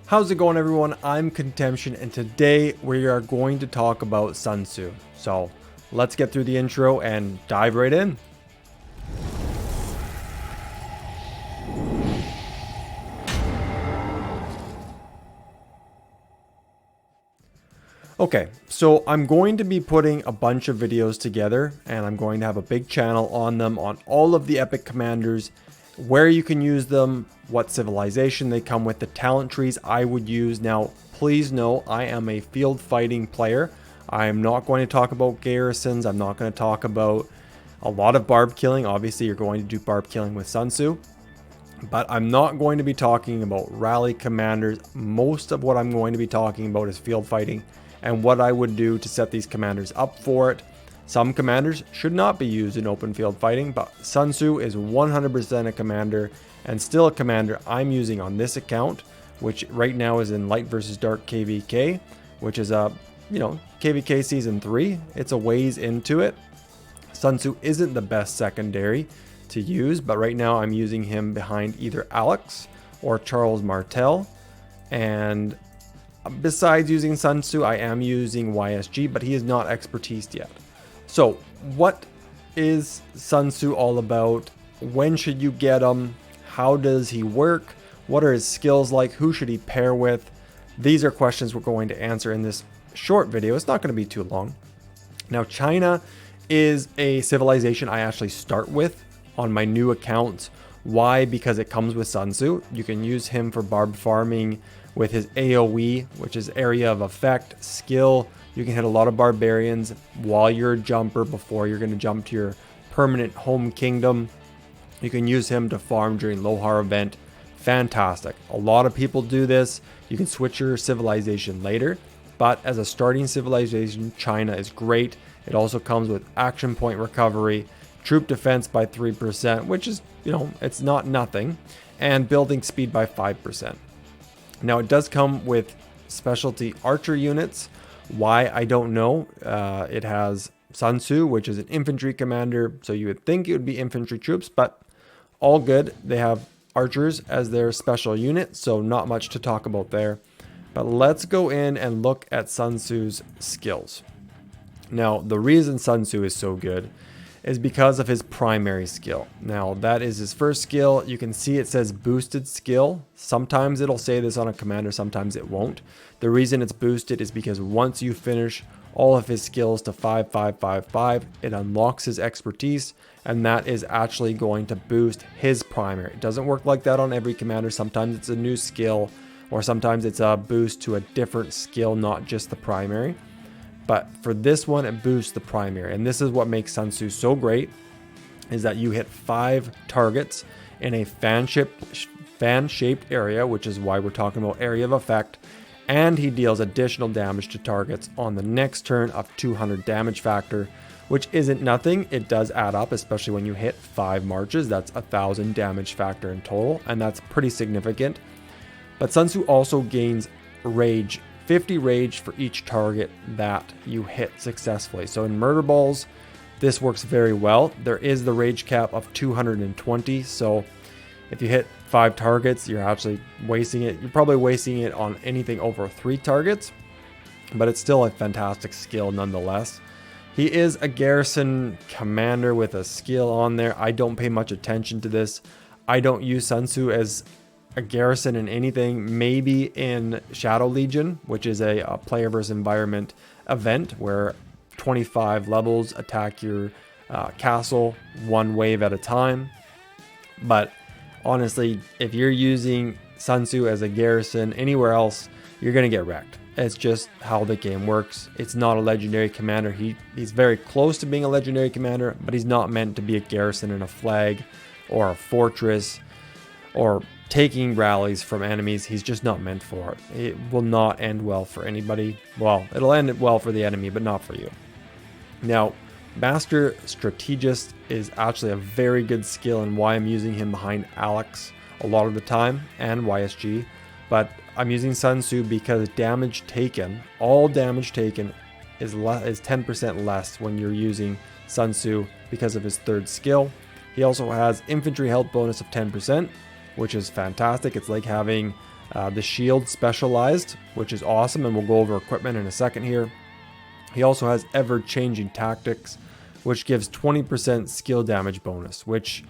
How's it going, everyone? I'm Contemtion, and today we are going to talk about Sun Tzu. So let's get through the intro and dive right in. Okay, so I'm going to be putting a bunch of videos together, and I'm going to have a big channel on them, on all of the epic commanders, where you can use them, what civilization they come with, the talent trees I would use. Now, please know I am a field fighting player. I am not going to talk about garrisons. I'm not going to talk about a lot of barb killing. Obviously, you're going to do barb killing with Sun Tzu. But I'm not going to be talking about rally commanders. Most of what I'm going to be talking about is field fighting and what I would do to set these commanders up for it. Some commanders should not be used in open field fighting, but Sun Tzu is 100% a commander and still a commander I'm using on this account, which right now is in Light versus Dark KVK, which is a, KVK Season 3. It's a ways into it. Sun Tzu isn't the best secondary to use, but right now I'm using him behind either Alex or Charles Martel. And besides using Sun Tzu, I am using YSG, but he is not expertise yet. So what is Sun Tzu all about? When should you get him? How does he work? What are his skills like? Who should he pair with? These are questions we're going to answer in this short video. It's not going to be too long. Now, China is a civilization I actually start with on my new account. Why? Because it comes with Sun Tzu. You can use him for barb farming with his AoE, which is area of effect skill. You can hit a lot of barbarians while you're a jumper before you're going to jump to your permanent home kingdom. You can use him to farm during Lohar event. Fantastic. A lot of people do this. You can switch your civilization later, but as a starting civilization, China is great. It also comes with action point recovery, troop defense by 3%, which is, it's not nothing, and building speed by 5%. Now, it does come with specialty archer units. Why? I don't know. It has Sun Tzu, which is an infantry commander, so you would think it would be infantry troops, but all good. They have archers as their special unit, so not much to talk about there. But let's go in and look at Sun Tzu's skills. Now, the reason Sun Tzu is so good is because of his primary skill. Now, that is his first skill. You can see it says boosted skill. Sometimes it'll say this on a commander, sometimes it won't. The reason it's boosted is because once you finish all of his skills to 5, 5, 5, 5, it unlocks his expertise, and that is actually going to boost his primary. It doesn't work like that on every commander. Sometimes it's a new skill, or sometimes it's a boost to a different skill, not just the primary. But for this one, it boosts the primary. And this is what makes Sun Tzu so great, is that you hit 5 targets in a fan-shaped area, which is why we're talking about area of effect. And he deals additional damage to targets on the next turn of 200 damage factor, which isn't nothing. It does add up, especially when you hit 5 marches. That's 1,000 damage factor in total, and that's pretty significant. But Sun Tzu also gains rage, 50 rage for each target that you hit successfully. So in murder balls, this works very well. There is the rage cap of 220. So if you hit 5 targets, you're actually wasting it. You're probably wasting it on anything over 3 targets, but it's still a fantastic skill nonetheless. He is a garrison commander with a skill on there. I don't pay much attention to this. I don't use Sun Tzu as a garrison in anything, maybe in Shadow Legion, which is a player versus environment event where 25 levels attack your castle one wave at a time. But honestly, if you're using Sun Tzu as a garrison anywhere else, you're going to get wrecked. It's just how the game works. It's not a legendary commander. He's very close to being a legendary commander, but he's not meant to be a garrison in a flag or a fortress or taking rallies from enemies. He's just not meant for it. It will not end well for anybody. Well, it'll end well for the enemy, but not for you. Now, Master Strategist is actually a very good skill, and why I'm using him behind Alex a lot of the time and YSG. But I'm using Sun Tzu because damage taken, all damage taken is 10% less when you're using Sun Tzu because of his third skill. He also has infantry health bonus of 10%, which is fantastic. It's like having the shield specialized, which is awesome, and we'll go over equipment in a second here. He also has ever-changing tactics, which gives 20% skill damage bonus, which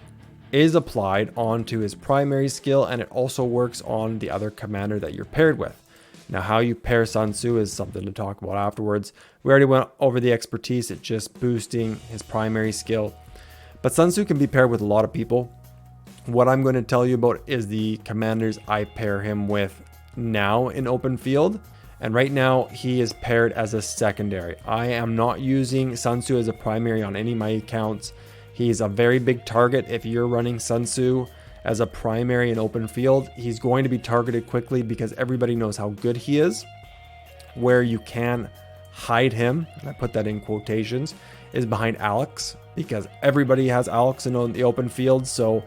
is applied onto his primary skill, and it also works on the other commander that you're paired with. Now, how you pair Sun Tzu is something to talk about afterwards. We already went over the expertise at just boosting his primary skill. But Sun Tzu can be paired with a lot of people. What I'm going to tell you about is the commanders I pair him with now in open field. And right now, he is paired as a secondary. I am not using Sun Tzu as a primary on any of my accounts. He's a very big target. If you're running Sun Tzu as a primary in open field, he's going to be targeted quickly because everybody knows how good he is. Where you can hide him, and I put that in quotations, is behind Alex, because everybody has Alex in the open field. So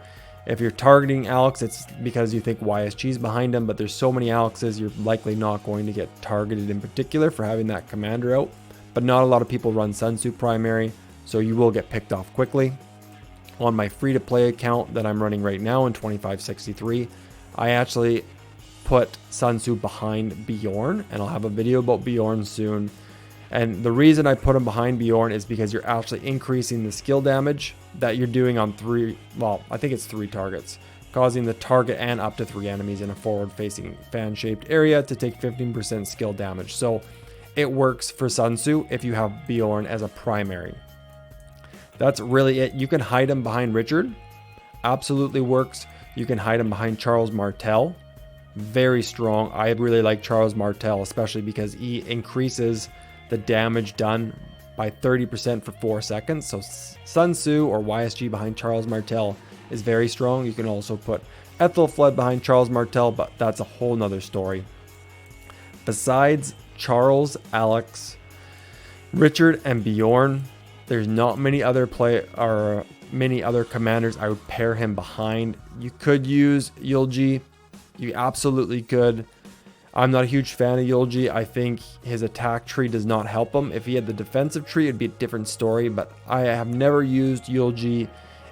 if you're targeting Alex, it's because you think YSG is behind him, but there's so many Alexes, you're likely not going to get targeted in particular for having that commander out. But not a lot of people run Sun Tzu primary, so you will get picked off quickly. On my free-to-play account that I'm running right now in 2563, I actually put Sun Tzu behind Bjorn, and I'll have a video about Bjorn soon. And the reason I put him behind Bjorn is because you're actually increasing the skill damage that you're doing on three targets, causing the target and up to 3 enemies in a forward-facing fan-shaped area to take 15% skill damage. So it works for Sun Tzu if you have Bjorn as a primary. That's really it. You can hide him behind Richard. Absolutely works. You can hide him behind Charles Martel. Very strong. I really like Charles Martel, especially because he increases the damage done by 30% for 4 seconds. So Sun Tzu or YSG behind Charles Martel is very strong. You can also put Ethelfled behind Charles Martel, but that's a whole nother story. Besides Charles, Alex, Richard, and Bjorn, there's not many other commanders I would pair him behind. You could use Eulji. You absolutely could. I'm not a huge fan of Eulji. I think his attack tree does not help him. If he had the defensive tree, it'd be a different story, but I have never used Eulji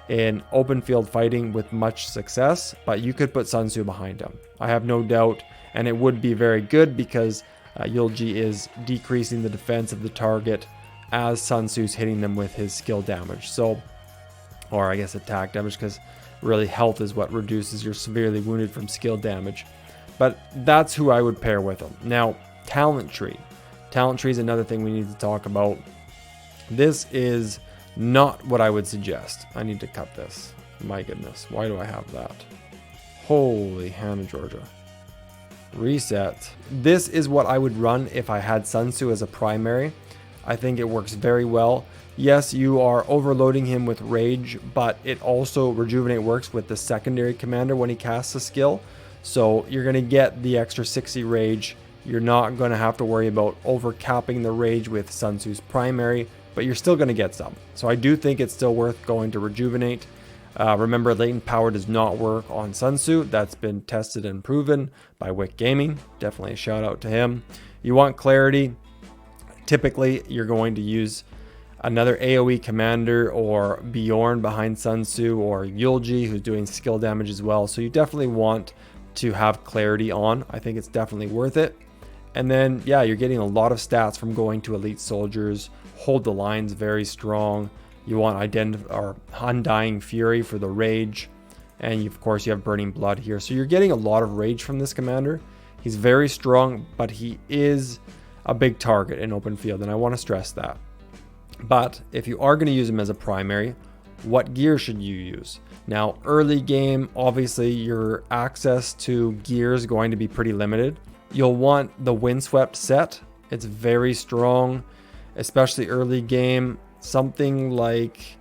in open field fighting with much success, but you could put Sun Tzu behind him. I have no doubt, and it would be very good because Eulji is decreasing the defense of the target as Sun Tzu's hitting them with his skill damage. So, or I guess attack damage, because really health is what reduces your severely wounded from skill damage. But that's who I would pair with him. Now, talent tree. Talent tree is another thing we need to talk about. This is not what I would suggest. I need to cut this. My goodness, why do I have that? Holy Hannah Georgia. Reset. This is what I would run if I had Sun Tzu as a primary. I think it works very well. Yes, you are overloading him with rage, but it also rejuvenate works with the secondary commander when he casts a skill. So you're going to get the extra 60 rage. You're not going to have to worry about overcapping the rage with Sun Tzu's primary, but you're still going to get some. So I do think it's still worth going to rejuvenate. Remember, latent power does not work on Sun Tzu. That's been tested and proven by Wick Gaming. Definitely a shout out to him. You want clarity. Typically, you're going to use another AoE commander or Bjorn behind Sun Tzu, or Eulji, who's doing skill damage as well. So you definitely want to have clarity on. I think it's definitely worth it. And then, yeah, you're getting a lot of stats from going to elite soldiers. Hold the lines very strong. You want Undying Fury for the rage. And of course, you have Burning Blood here. So you're getting a lot of rage from this commander. He's very strong, but he is a big target in open field, and I want to stress that. But if you are going to use him as a primary, what gear should you use? Now, early game, obviously your access to gear is going to be pretty limited. You'll want the Windswept set. It's very strong, especially early game. Something like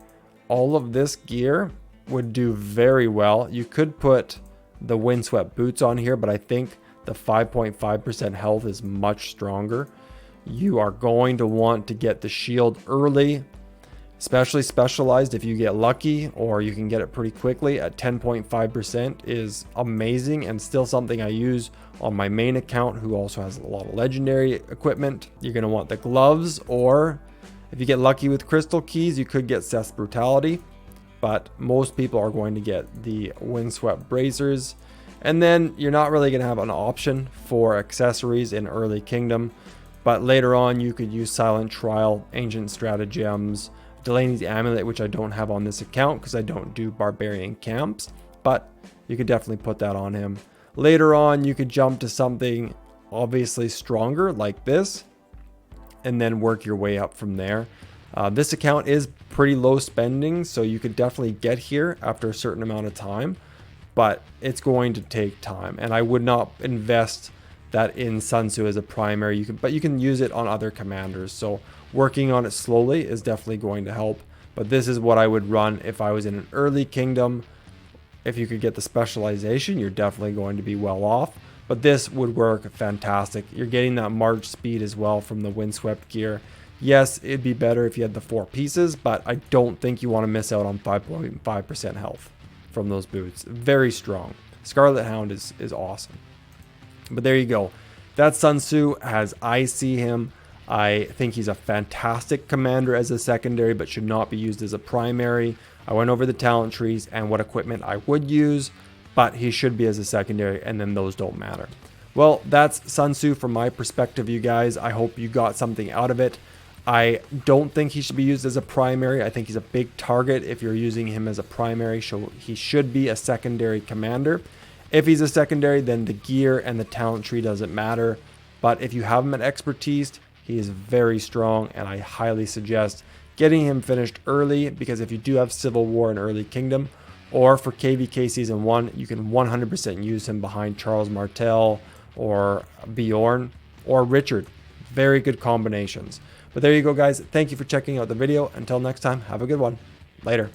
all of this gear would do very well. You could put the Windswept boots on here, but I think the 5.5% health is much stronger. You are going to want to get the shield early, especially specialized if you get lucky, or you can get it pretty quickly at 10.5% is amazing, and still something I use on my main account, who also has a lot of legendary equipment. You're going to want the gloves, or if you get lucky with crystal keys, you could get Seth's Brutality, but most people are going to get the Windswept bracers. And then you're not really going to have an option for accessories in early kingdom, but later on you could use Silent Trial, Ancient Stratagems, Delaney's Amulet, which I don't have on this account because I don't do barbarian camps, but you could definitely put that on him. Later on you could jump to something obviously stronger like this and then work your way up from there. This account is pretty low spending, so you could definitely get here after a certain amount of time, but it's going to take time, and I would not invest that in Sun Tzu as a primary. But you can use it on other commanders, so working on it slowly is definitely going to help. But this is what I would run if I was in an early kingdom. If you could get the specialization, you're definitely going to be well off, but this would work fantastic. You're getting that march speed as well from the windswept gear. Yes, it'd be better if you had the 4 pieces, but I don't think you want to miss out on 5.5% health from those boots. Very strong. Scarlet Hound is awesome. But there you go. That's Sun Tzu as I see him. I think he's a fantastic commander as a secondary, but should not be used as a primary. I went over the talent trees and what equipment I would use, but he should be as a secondary, and then those don't matter. Well, that's Sun Tzu from my perspective, you guys. I hope you got something out of it. I don't think he should be used as a primary. I think he's a big target if you're using him as a primary, so he should be a secondary commander. If he's a secondary, then the gear and the talent tree doesn't matter. But if you have him at expertise, he is very strong, and I highly suggest getting him finished early, because if you do have Civil War in early kingdom, or for KVK Season 1, you can 100% use him behind Charles Martel or Bjorn or Richard. Very good combinations. But there you go, guys. Thank you for checking out the video. Until next time, have a good one. Later.